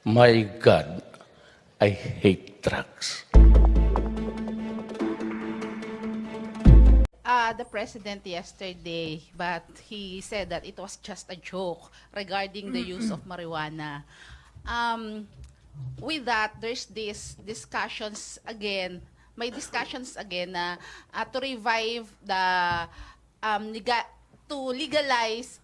My God, I hate drugs. The president yesterday, but he said that it was just a joke regarding the use of marijuana. Um, with that, there's this discussions again, may discussions again na to revive the to legalize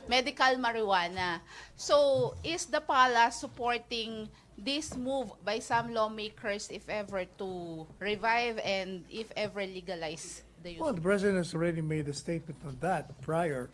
medical marijuana. So, is the PALA supporting this move by some lawmakers if ever to revive and if ever legalize the use? Well, the president has already made a statement on that prior.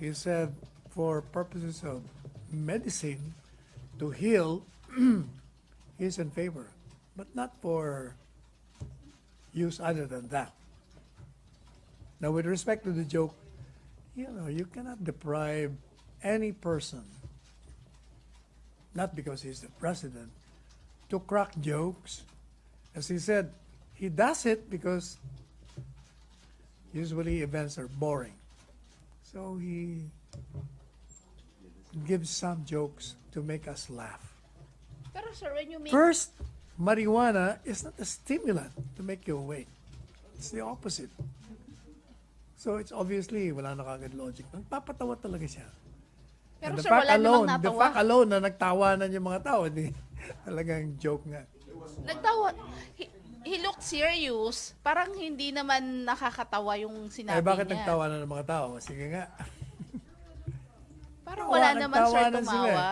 He said, for purposes of medicine to heal, he's in favor, but not for use other than that. Now, with respect to the joke, you cannot deprive any person, not because he's the president, to crack jokes. As he said, he does it because usually events are boring. So he gives some jokes to make us laugh. Pero sir, when you make First, marijuana is not a stimulant to make you awake. It's the opposite. So it's obviously, wala na kagad logic. Nagpapatawa talaga siya. pero And sir, wala namang the natawa. fact alone na nagtawanan yung mga tao, di, talagang joke nga. Nagtawa. He looked serious. Parang hindi naman nakakatawa yung sinabi Bakit niya. nagtawanan ng mga tao? Sige nga. Parang wala naman sir Nagtawanan sila tumawa.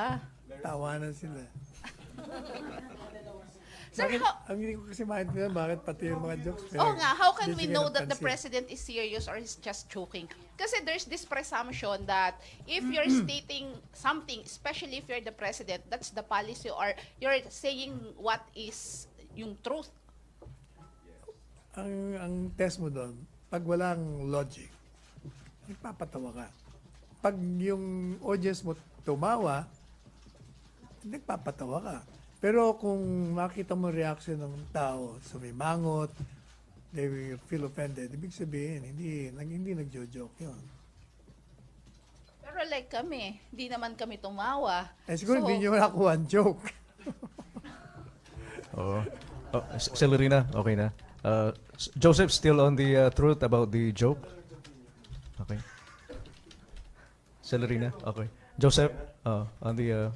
Tawanan sila. Sir, Bakit, how, ang hindi ko kasi maintindihan bakit pati yung mga jokes. how can we hindi know sila that the napansin. president is serious or is just joking? Kasi there's this presumption that if you're stating something, especially if you're the president, that's the policy or you're saying what is yung truth. Ang test mo doon, pag walang logic, nagpapatawa ka. Pag yung audience mo tumawa, nagpapatawa ka. Pero kung makita mo reaction ng tao, sumimangot, they will feel offended, ibig sabihin, hindi nagjo-joke yun. Pero like kami, hindi naman kami tumawa. Siguro hindi nyo nakuha ang joke. Oh, Celerina, okay na. Joseph, still on the truth about the joke? Okay. Celerina, okay. Joseph, on the...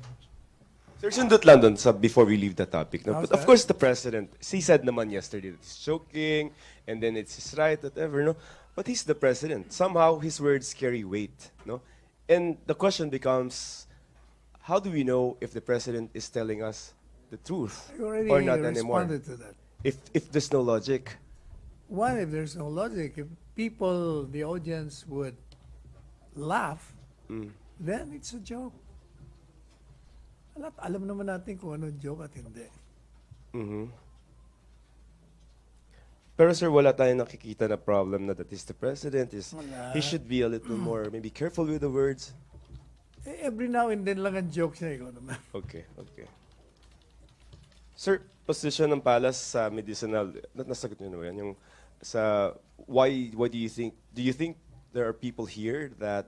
Sir, sundot lang dun before we leave the topic. No? How's But of that? course, the president, he said naman yesterday that he's joking, and then it's his right, whatever, no? But he's the president. Somehow, his words carry weight, no? And the question becomes, how do we know if the president is telling us the truth I already or not anymore? responded to that. If there's no logic. One, if there's no logic, if people, the audience would laugh, then it's a joke. Alam naman natin kung ano joke at hindi. Pero sir, wala tayong nakikita na problem na that is the president. Wala. He should be a little more maybe careful with the words. Every now and then lang ang joke niya, ikaw naman. Okay. Sir, position ng Palas sa medicinal, nasagot niyo na ba yan? Yung sa, why do you think there are people here that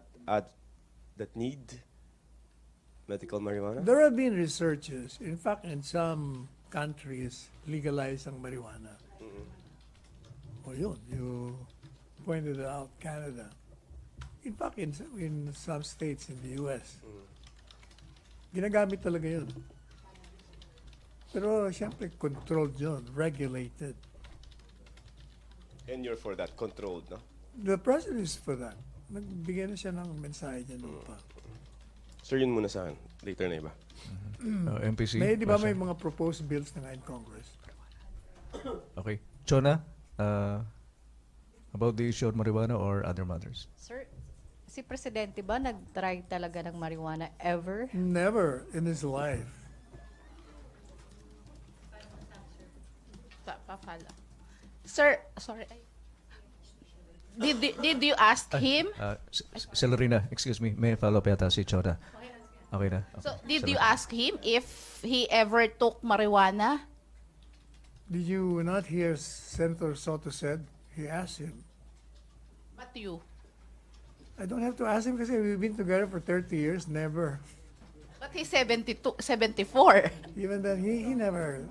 need medical marijuana? There have been researches. In fact, in some countries, legalize ang marijuana. O yun, you pointed out Canada. In fact, in some states in the US, ginagamit talaga yun. Pero siyempre, controlled yun, regulated. And you're for that, controlled, no? The president is for that. Nagbigay na siya ng mensahe dyan pa. Sir, yun muna sa akin. Later na iba. MPC? May, di ba may question? mga proposed bills na nga in Congress? Okay. Chona, about the issue of marijuana or other matters? Sir, si Presidente ba nag-try talaga ng marijuana ever? Never in his life. Papala. Sir, sorry. Did you ask him? Celerina, excuse me, may follow-up yata si Chona. Okay na. So, did you ask him if he ever took marijuana? Did you not hear Senator Soto said? He asked him. But you? I don't have to ask him kasi we've been together for 30 years. Never. But he's 72, 74. Even then, he never.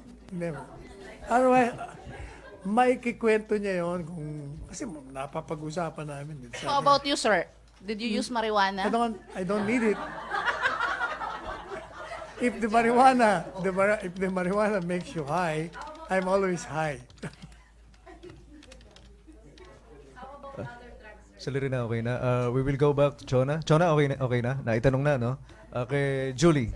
Otherwise, maikikwento niya yon kasi napapag-usapan namin din. How about you, sir? Did you use marijuana? I don't need it. If the marijuana makes you high, I'm always high. Celerina, okay na. We will go back to Chona. Chona, okay na? Naitanong na, no? Okay, Julie.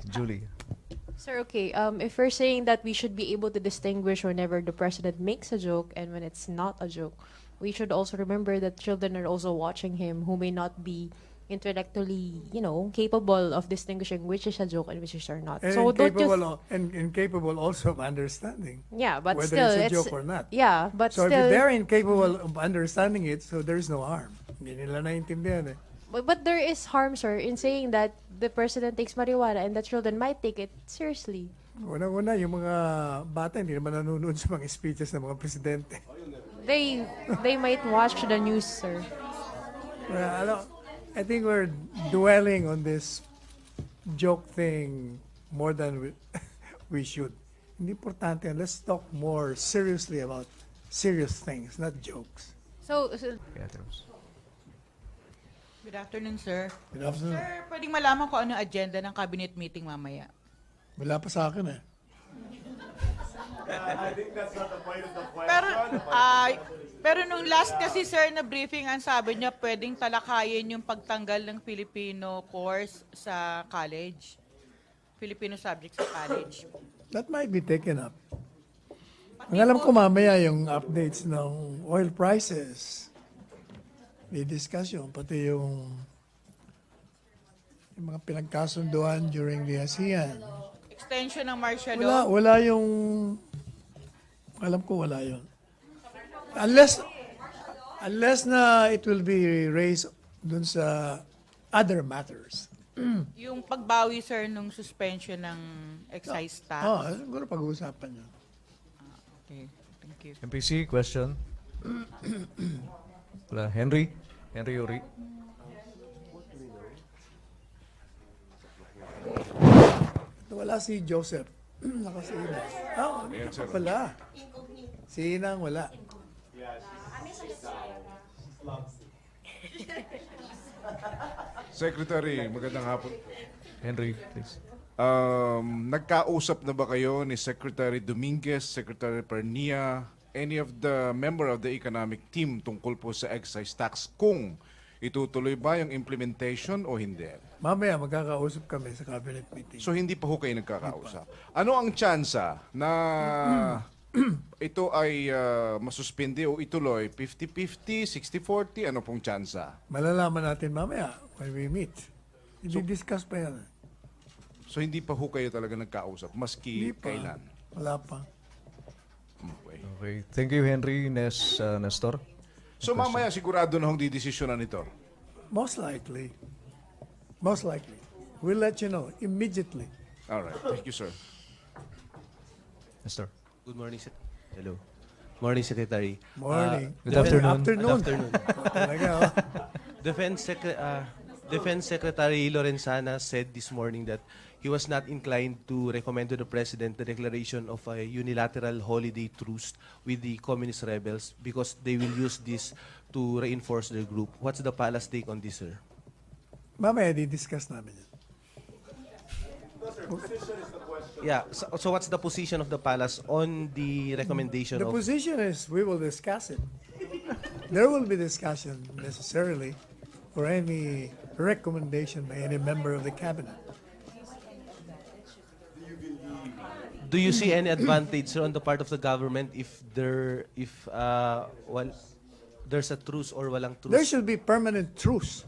Sir, okay. If we're saying that we should be able to distinguish whenever the president makes a joke and when it's not a joke, we should also remember that children are also watching him who may not be intellectually, capable of distinguishing which is a joke and which is are not. And So don't you incapable also of understanding yeah, but whether still, it's a joke or not. Yeah, but So still, if they're incapable of understanding it, so there's no harm. Hindi nila naiintindihan eh. but there is harm, sir, in saying that the president takes marijuana and the children might take it seriously. Una-una, yung mga bata hindi naman nanonood sa mga speeches ng mga presidente. They might watch the news, sir. I think we're dwelling on this joke thing more than we should. Hindi importante. Let's talk more seriously about serious things, not jokes. So Yeah, Terms. Good afternoon, sir. Good afternoon. Sir, pwedeng malaman ko ano agenda ng cabinet meeting mamaya. Wala pa sa akin eh. Pero nung last kasi, sir, na briefing, ang sabi niya, pwedeng talakayin yung pagtanggal ng Filipino course sa college. Filipino subject sa college. That might be taken up. Ang alam ko mamaya yung updates ng oil prices. May discussion, pati yung mga pinagkasunduan during the ASEAN. Extension ng martial law. Wala yung, alam ko wala yun. Unless na it will be raised dun sa other matters. Yung pagbawi, sir, nung suspension ng excise tax. Siguro pag-uusapan yun. Okay, thank you. MPC, question? Wala. Henry Uri. Wala si Joseph. Nakasina. Wala. Si Inang wala. Secretary, magandang hapon. Henry, please. Nagkausap na ba kayo ni Secretary Dominguez, Secretary Pernia, any of the member of the economic team tungkol po sa excise tax kung itutuloy ba yung implementation o hindi? Mamaya magkakausap kami sa cabinet meeting. So hindi pa ho kayo nagkakausap. Ano ang tsansa na ito ay masuspindi o ituloy? 50-50, 60-40? Ano pong tsansa? Malalaman natin mamaya when we meet. I-discuss pa yan. So hindi pa ho kayo talaga nagkausap, maski Hindi pa. kailan? Wala pa. Okay. Okay. Thank you, Henry. Nestor. So mamaya sigurado na hong didesisyonan ito. Most likely. Most likely. We'll let you know immediately. All right. Thank you, sir. Nestor. Good morning, hello. Morning, Secretary. Morning. Good afternoon. Afternoon. Good afternoon. Talaga, oh. Defense Secretary Lorenzana said this morning that he was not inclined to recommend to the President the declaration of a unilateral holiday truce with the communist rebels because they will use this to reinforce their group. What's the palace take on this, sir? Mamaya di-discuss namin yan. Yeah, so what's the position of the palace on the recommendation The of... position is we will discuss it. There will be discussion necessarily for any recommendation by any member of the cabinet. Do you see any advantage, sir, on the part of the government if there's a truce or walang truce? There should be permanent truce.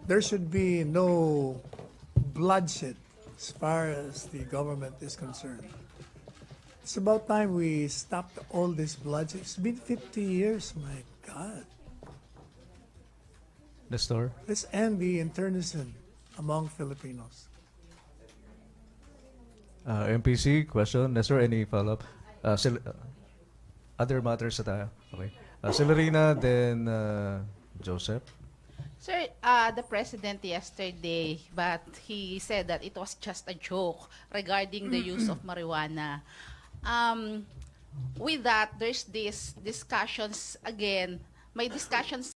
There should be no bloodshed as far as the government is concerned. It's about time we stopped all this bloodshed. It's been 50 years, my God. Nestor. Let's end the internecine among Filipinos. MPC, question. Nestor, any follow-up? Other matters na tayo. Okay. Celerina, then Joseph. Sir, the president yesterday, but he said that it was just a joke regarding the use of marijuana. With that, there's this discussions again, may discussions